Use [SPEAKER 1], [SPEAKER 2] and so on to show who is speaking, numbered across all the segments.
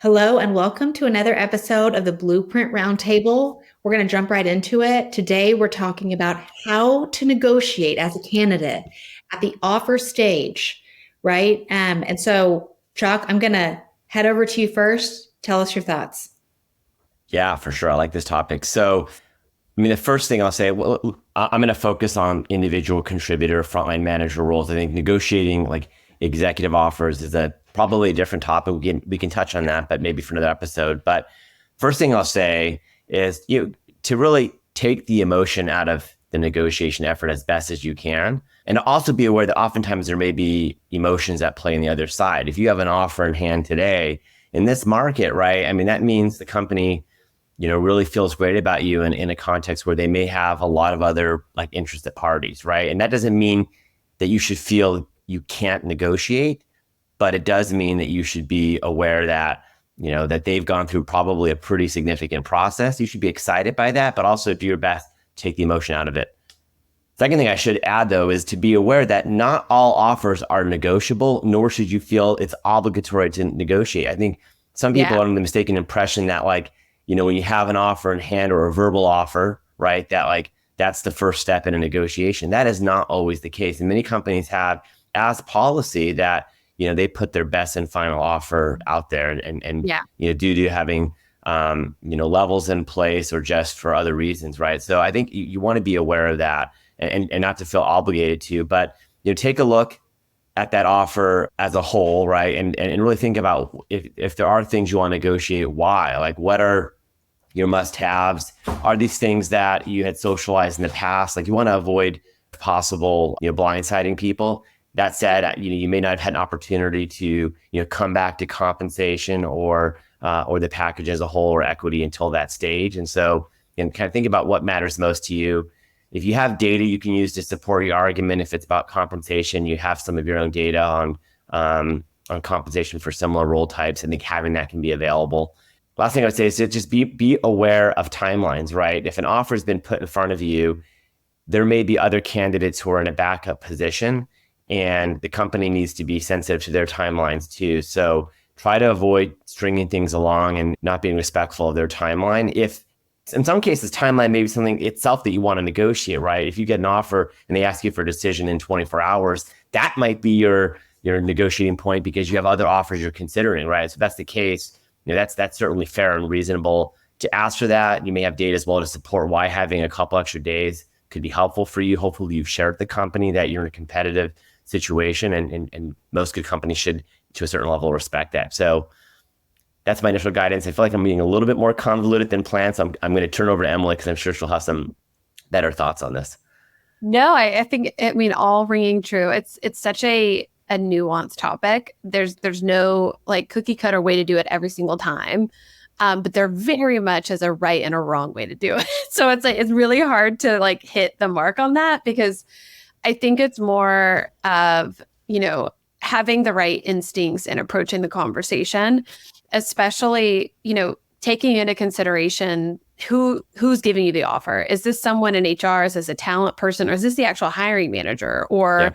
[SPEAKER 1] Hello and welcome to another episode of the Blueprint Roundtable. We're going to jump right into it. Today, we're talking about how to negotiate as a candidate at the offer stage, right? And so, Chuck, I'm going to head over to you first. Tell us your thoughts.
[SPEAKER 2] Yeah, for sure. I like this topic. The first thing I'll say, well, I'm going to focus on individual contributor, frontline manager roles. I think negotiating like executive offers is probably a different topic. We can touch on that, but maybe for another episode. But first thing I'll say is to really take the emotion out of the negotiation effort as best as you can. And also be aware that oftentimes there may be emotions at play on the other side. If you have an offer in hand today in this market, right? I mean, that means the company really feels great about you in a context where they may have a lot of other like interested parties, right? And that doesn't mean that you should feel you can't negotiate, but it does mean that you should be aware that, that they've gone through probably a pretty significant process. You should be excited by that, but also do your best to take the emotion out of it. Second thing I should add, though, is to be aware that not all offers are negotiable, nor should you feel it's obligatory to negotiate. I think some people
[SPEAKER 1] Yeah.
[SPEAKER 2] are under the mistaken impression that when you have an offer in hand or a verbal offer, right, that that's the first step in a negotiation. That is not always the case. And many companies have as policy that, they put their best and final offer out there and
[SPEAKER 1] Yeah.
[SPEAKER 2] due to having, levels in place or just for other reasons, right? So I think you want to be aware of that and not to feel obligated to, but, take a look at that offer as a whole, right? And really think about if there are things you want to negotiate, why? Like, what are your must-haves? Are these things that you had socialized in the past? Like, you want to avoid possible, blindsiding people. That said, you may not have had an opportunity to, come back to compensation or the package as a whole or equity until that stage. And so, kind of think about what matters most to you. If you have data you can use to support your argument, if it's about compensation, you have some of your own data on compensation for similar role types. I think having that can be available. Last thing I would say is to just be aware of timelines, right? If an offer has been put in front of you, there may be other candidates who are in a backup position, and the company needs to be sensitive to their timelines too. So try to avoid stringing things along and not being respectful of their timeline. If in some cases, timeline may be something itself that you want to negotiate, right? If you get an offer and they ask you for a decision in 24 hours, that might be your negotiating point because you have other offers you're considering, right? So if that's the case, that's certainly fair and reasonable to ask for that. You may have data as well to support why having a couple extra days could be helpful for you. Hopefully you've shared with the company that you're in a competitive situation, and most good companies should, to a certain level, respect that. So that's my initial guidance. I feel like I'm being a little bit more convoluted than planned. So I'm going to turn over to Emily because I'm sure she'll have some better thoughts on this.
[SPEAKER 3] No, I think, all ringing true. It's such a nuanced topic. There's no like cookie cutter way to do it every single time. But there very much is a right and a wrong way to do it. So it's really hard to like hit the mark on that because I think it's more of, having the right instincts and approaching the conversation, especially, taking into consideration who's giving you the offer. Is this someone in HR? Is this a talent person? Or is this the actual hiring manager? Or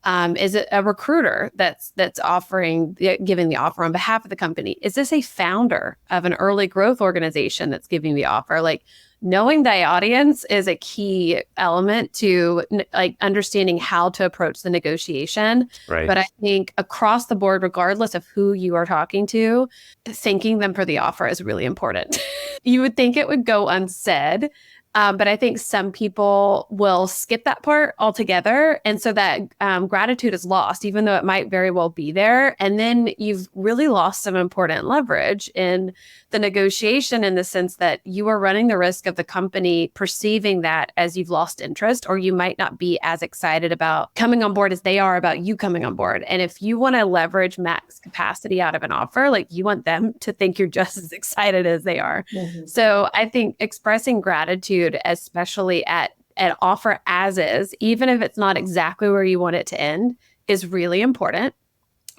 [SPEAKER 3] is it a recruiter that's giving the offer on behalf of the company? Is this a founder of an early growth organization that's giving the offer? Like, knowing the audience is a key element to like understanding how to approach the negotiation.
[SPEAKER 2] Right.
[SPEAKER 3] But I think across the board, regardless of who you are talking to, thanking them for the offer is really important. You would think it would go unsaid. But I think some people will skip that part altogether. And so that gratitude is lost, even though it might very well be there. And then you've really lost some important leverage in the negotiation in the sense that you are running the risk of the company perceiving that as you've lost interest, or you might not be as excited about coming on board as they are about you coming on board. And if you want to leverage max capacity out of an offer, like you want them to think you're just as excited as they are.
[SPEAKER 1] Mm-hmm.
[SPEAKER 3] So I think expressing gratitude, especially at offer as is, even if it's not exactly where you want it to end, is really important.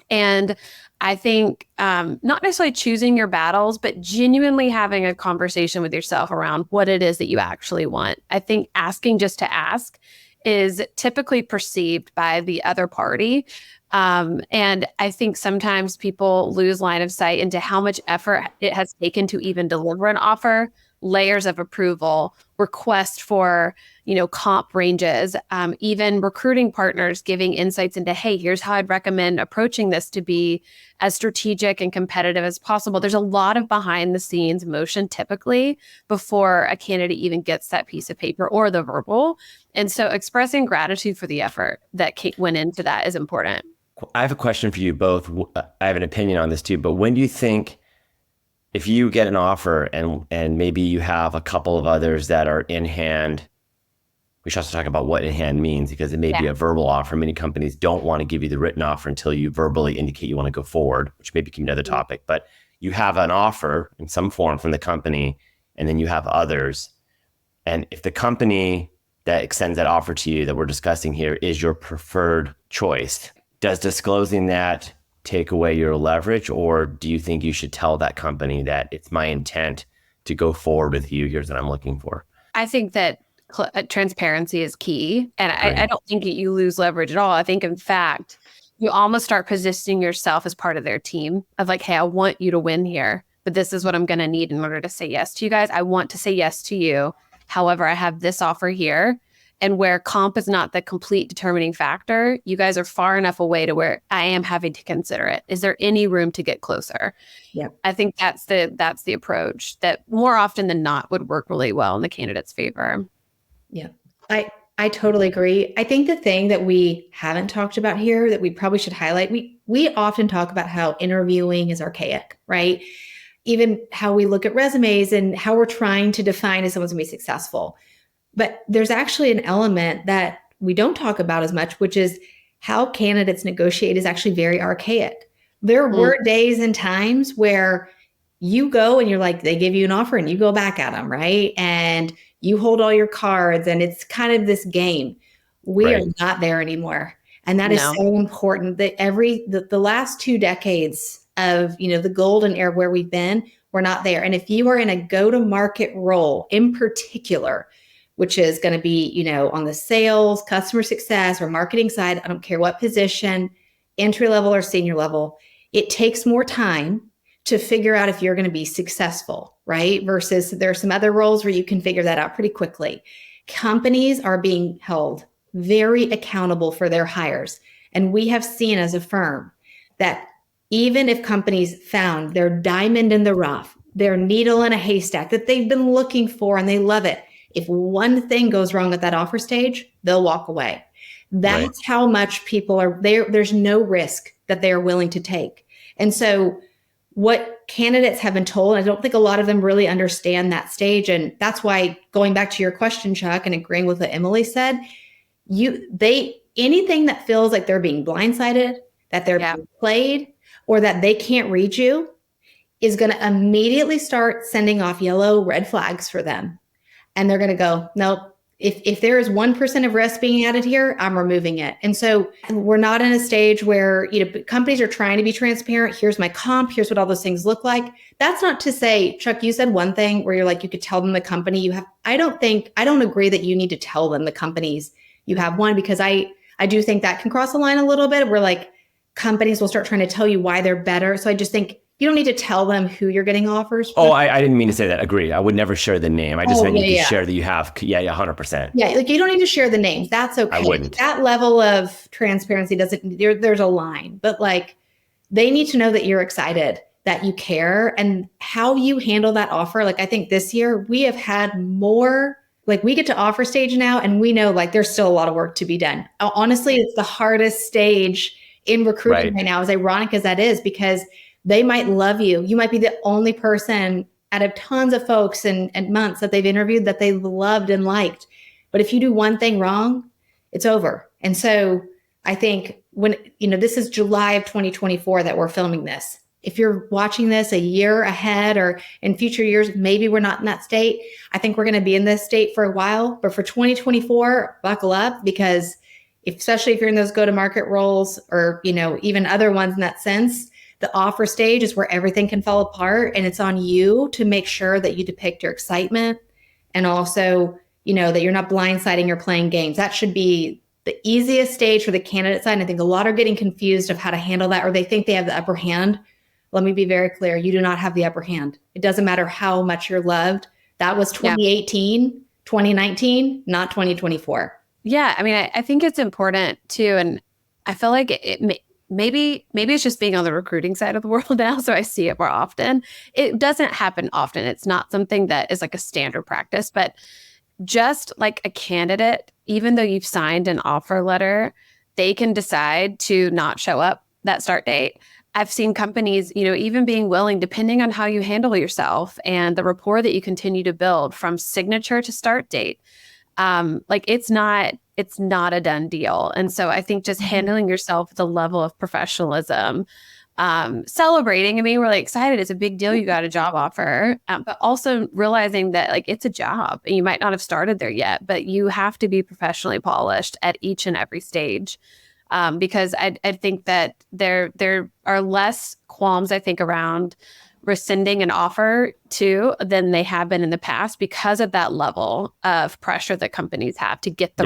[SPEAKER 3] And I think not necessarily choosing your battles, but genuinely having a conversation with yourself around what it is that you actually want. I think asking just to ask is typically perceived by the other party. And I think sometimes people lose line of sight into how much effort it has taken to even deliver an offer, layers of approval, request for, comp ranges, even recruiting partners giving insights into, hey, here's how I'd recommend approaching this to be as strategic and competitive as possible. There's a lot of behind the scenes motion typically before a candidate even gets that piece of paper or the verbal. And so expressing gratitude for the effort that went into that is important.
[SPEAKER 2] I have a question for you both. I have an opinion on this too, but when do you think, if you get an offer and maybe you have a couple of others that are in hand, we should also talk about what in hand means, because it may be a verbal offer. Many companies don't want to give you the written offer until you verbally indicate you want to go forward, which maybe can be another topic, but you have an offer in some form from the company, and then you have others. And if the company that extends that offer to you that we're discussing here is your preferred choice, does disclosing that take away your leverage, or do you think you should tell that company that it's my intent to go forward with you? Here's what I'm looking for.
[SPEAKER 3] I think that transparency is key. And I don't think that you lose leverage at all. I think, in fact, you almost start positioning yourself as part of their team of like, hey, I want you to win here, but this is what I'm going to need in order to say yes to you guys. I want to say yes to you. However, I have this offer here. And where comp is not the complete determining factor, you guys are far enough away to where I am having to consider it. Is there any room to get closer?
[SPEAKER 1] Yeah.
[SPEAKER 3] I think that's the approach that more often than not would work really well in the candidate's favor.
[SPEAKER 1] Yeah, I totally agree. I think the thing that we haven't talked about here that we probably should highlight, we often talk about how interviewing is archaic, right? Even how we look at resumes and how we're trying to define if someone's going to be successful. But there's actually an element that we don't talk about as much, which is how candidates negotiate is actually very archaic. There were days and times where you go and you're like, they give you an offer and you go back at them, right? And you hold all your cards and it's kind of this game. We are not there anymore. And that is so important that the last 2 decades of, the golden era where we've been, we're not there. And if you are in a go-to-market role in particular, which is going to be, on the sales, customer success, or marketing side, I don't care what position, entry level or senior level, it takes more time to figure out if you're going to be successful, right? Versus there are some other roles where you can figure that out pretty quickly. Companies are being held very accountable for their hires. And we have seen as a firm that even if companies found their diamond in the rough, their needle in a haystack that they've been looking for and they love it, if one thing goes wrong at that offer stage, they'll walk away. That's how much people are there. There's no risk that they are willing to take. And so what candidates have been told, I don't think a lot of them really understand that stage. And that's why, going back to your question, Chuck, and agreeing with what Emily said, anything that feels like they're being blindsided, that they're being played, or that they can't read you is going to immediately start sending off yellow red flags for them. And they're going to go, nope, if there is 1% of risk being added here, I'm removing it. And so we're not in a stage where, companies are trying to be transparent. Here's my comp. Here's what all those things look like. That's not to say, Chuck, you said one thing where you're like, you could tell them the company you have. I don't agree that you need to tell them the companies you have one, because I do think that can cross the line a little bit where like companies will start trying to tell you why they're better. So I just think you don't need to tell them who you're getting offers from.
[SPEAKER 2] Oh, I didn't mean to say that. Agreed. I would never share the name. I just meant you can share that you have. Yeah, 100%.
[SPEAKER 1] Yeah, like you don't need to share the names. That's okay.
[SPEAKER 2] I wouldn't.
[SPEAKER 1] That level of transparency there's a line, but like they need to know that you're excited, that you care, and how you handle that offer. Like I think this year we have had more, like we get to offer stage now and we know like there's still a lot of work to be done. Honestly, it's the hardest stage in recruiting right now, as ironic as that is, because they might love you. You might be the only person out of tons of folks and months that they've interviewed that they loved and liked. But if you do one thing wrong, it's over. And so I think when, this is July of 2024 that we're filming this. If you're watching this a year ahead or in future years, maybe we're not in that state. I think we're going to be in this state for a while. But for 2024, buckle up, because especially if you're in those go-to-market roles or, even other ones in that sense, the offer stage is where everything can fall apart, and it's on you to make sure that you depict your excitement and also that you're not blindsiding or playing games. That should be the easiest stage for the candidate side. And I think a lot are getting confused of how to handle that, or they think they have the upper hand. Let me be very clear. You do not have the upper hand. It doesn't matter how much you're loved. That was 2018, 2019, not 2024.
[SPEAKER 3] Yeah. I mean, I think it's important too. And I feel like maybe it's just being on the recruiting side of the world now. So I see it more often. It doesn't happen often. It's not something that is like a standard practice, but just like a candidate, even though you've signed an offer letter, they can decide to not show up that start date. I've seen companies, even being willing, depending on how you handle yourself and the rapport that you continue to build from signature to start date. Like it's not a done deal. And so I think just handling yourself with a level of professionalism, celebrating and being really excited. It's a big deal. You got a job offer, but also realizing that like it's a job and you might not have started there yet, but you have to be professionally polished at each and every stage. Because I think that there are less qualms, I think, around rescinding an offer too than they have been in the past because of that level of pressure that companies have to get the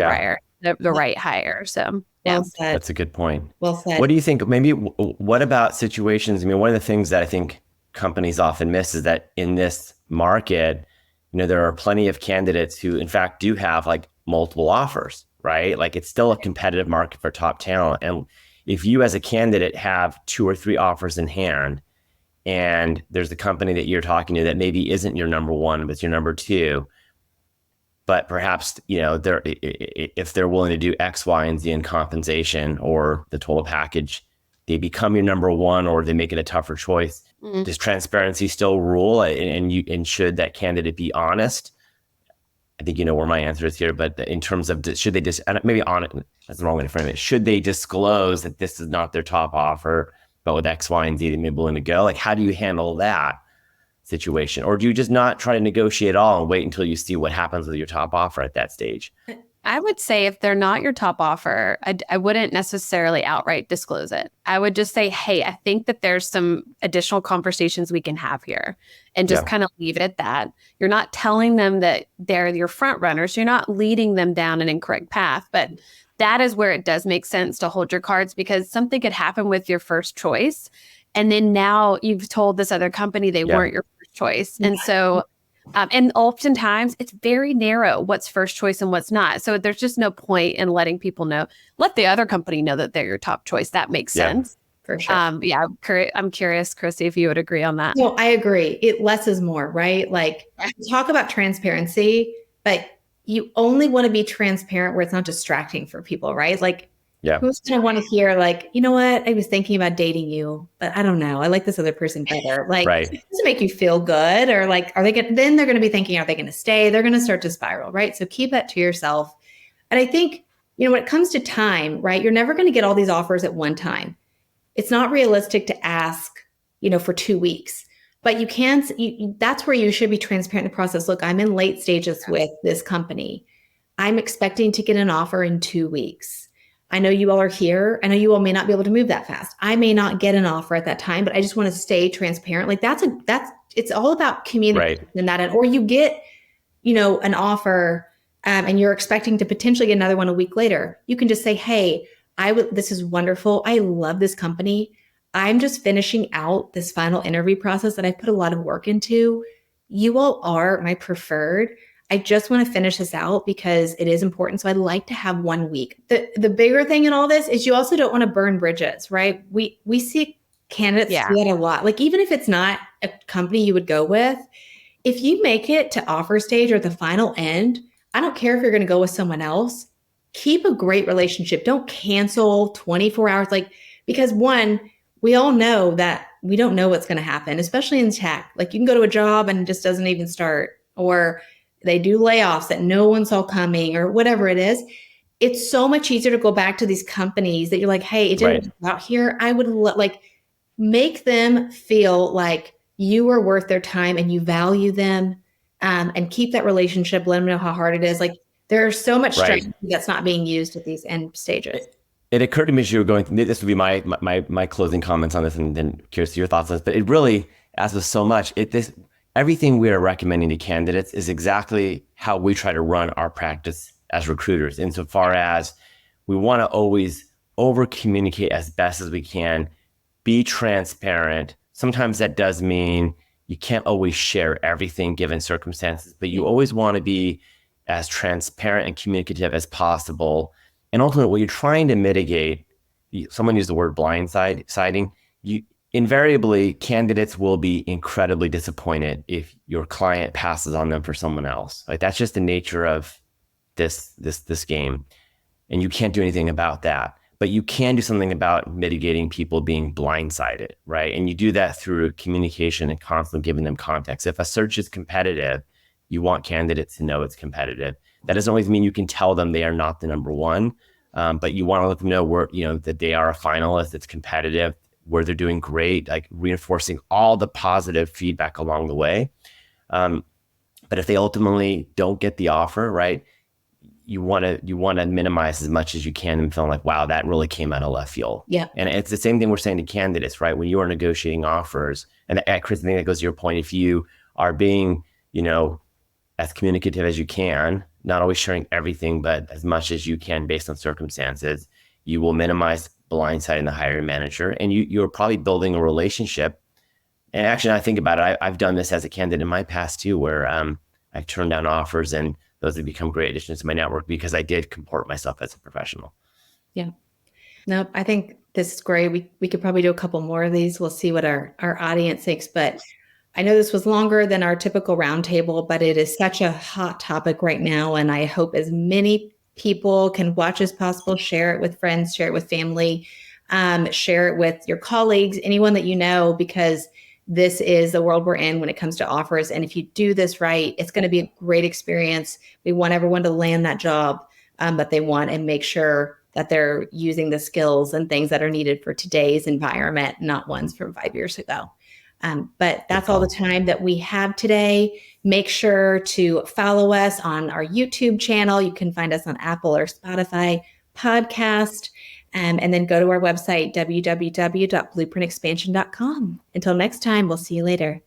[SPEAKER 3] right hire. So yeah,
[SPEAKER 2] that's a good point.
[SPEAKER 1] Well said.
[SPEAKER 2] What do you think? Maybe what about situations? I mean, one of the things that I think companies often miss is that in this market, there are plenty of candidates who, in fact, do have like multiple offers, right? Like it's still a competitive market for top talent. And if you as a candidate have 2 or 3 offers in hand, and there's the company that you're talking to that maybe isn't your number one, but it's your number 2, but perhaps, if they're willing to do X, Y, and Z in compensation or the total package, they become your number 1 or they make it a tougher choice. Mm-hmm. Does transparency still rule? And should that candidate be honest? I think you know where my answer is here, but in terms of should they just, maybe honest, that's the wrong way to frame it. Should they disclose that this is not their top offer, but with X, Y, and Z, they may be willing to go? Like, how do you handle that situation? Or do you just not try to negotiate at all and wait until you see what happens with your top offer at that stage?
[SPEAKER 3] I would say if they're not your top offer, I wouldn't necessarily outright disclose it. I would just say, hey, I think that there's some additional conversations we can have here, and just kind of leave it at that. You're not telling them that they're your front runners. You're not leading them down an incorrect path, but that is where it does make sense to hold your cards, because something could happen with your first choice. And then now you've told this other company they weren't your first choice. And so, and oftentimes it's very narrow what's first choice and what's not. So there's just no point in letting people know. Let the other company know that they're your top choice. That makes sense.
[SPEAKER 1] For sure.
[SPEAKER 3] I'm curious, Chrissy, if you would agree on that.
[SPEAKER 1] No, I agree. Less is more, right? Like, talk about transparency, but you only want to be transparent where it's not distracting for people, right? Like, who's going to want to hear, like, you know what? I was thinking about dating you, but I don't know. I like this other person better. Like, it doesn't make you feel good, or like, then they're going to be thinking, are they going to stay? They're going to start to spiral, right? So keep that to yourself. And I think, when it comes to time, right? You're never going to get all these offers at one time. It's not realistic to ask, for 2 weeks. But you can, that's where you should be transparent in the process. Look, I'm in late stages with this company. I'm expecting to get an offer in 2 weeks. I know you all are here. I know you all may not be able to move that fast. I may not get an offer at that time, but I just want to stay transparent. Like it's all about communication in that end. Or you get, an offer and you're expecting to potentially get another one a week later. You can just say, hey, this is wonderful. I love this company. I'm just finishing out this final interview process that I've put a lot of work into. You all are my preferred. I just want to finish this out because it is important. So I'd like to have 1 week. The bigger thing in all this is you also don't want to burn bridges, right? We see candidates do that a lot. Like, even if it's not a company you would go with, if you make it to offer stage or the final end, I don't care if you're going to go with someone else. Keep a great relationship. Don't cancel 24 hours. Because one, we all know that we don't know what's going to happen, especially in tech. Like, you can go to a job and it just doesn't even start, or they do layoffs that no one saw coming, or whatever it is. It's so much easier to go back to these companies that you're like, hey, it didn't work out here. I would make them feel like you are worth their time and you value them, and keep that relationship. Let them know how hard it is. Like, there's so much strategy that's not being used at these end stages.
[SPEAKER 2] It occurred to me as you were going, this would be my closing comments on this, and then curious to your thoughts on this, but it really, as with so much, everything we are recommending to candidates is exactly how we try to run our practice as recruiters, insofar as we want to always over communicate as best as we can, be transparent. Sometimes that does mean you can't always share everything given circumstances, but you always want to be as transparent and communicative as possible. And ultimately, what you're trying to mitigate, someone used the word blindsiding, invariably candidates will be incredibly disappointed if your client passes on them for someone else. Like, that's just the nature of this game. And you can't do anything about that. But you can do something about mitigating people being blindsided, right? And you do that through communication and constantly giving them context. If a search is competitive, you want candidates to know it's competitive. That doesn't always mean you can tell them they are not the number one, but you want to let them know that they are a finalist, it's competitive, where they're doing great, like reinforcing all the positive feedback along the way. But if they ultimately don't get the offer, right, you want to minimize as much as you can and feel like, wow, that really came out of left field.
[SPEAKER 1] Yeah.
[SPEAKER 2] And it's the same thing we're saying to candidates, right? When you are negotiating offers, and Chris, I think that goes to your point. If you are being, as communicative as you can, not always sharing everything, but as much as you can based on circumstances, you will minimize blindsiding the hiring manager, and you're probably building a relationship. And actually, I think about it, I've done this as a candidate in my past too, where I've turned down offers, and those have become great additions to my network because I did comport myself as a professional.
[SPEAKER 1] Yeah. No, I think this is great. We could probably do a couple more of these. We'll see what our audience thinks. But I know this was longer than our typical roundtable, but it is such a hot topic right now. And I hope as many people can watch as possible, share it with friends, share it with family, share it with your colleagues, anyone that you know, because this is the world we're in when it comes to offers. And if you do this right, it's going to be a great experience. We want everyone to land that job that they want and make sure that they're using the skills and things that are needed for today's environment, not ones from 5 years ago. But that's all the time that we have today. Make sure to follow us on our YouTube channel. You can find us on Apple or Spotify podcast. And then go to our website, www.blueprintexpansion.com. Until next time, we'll see you later.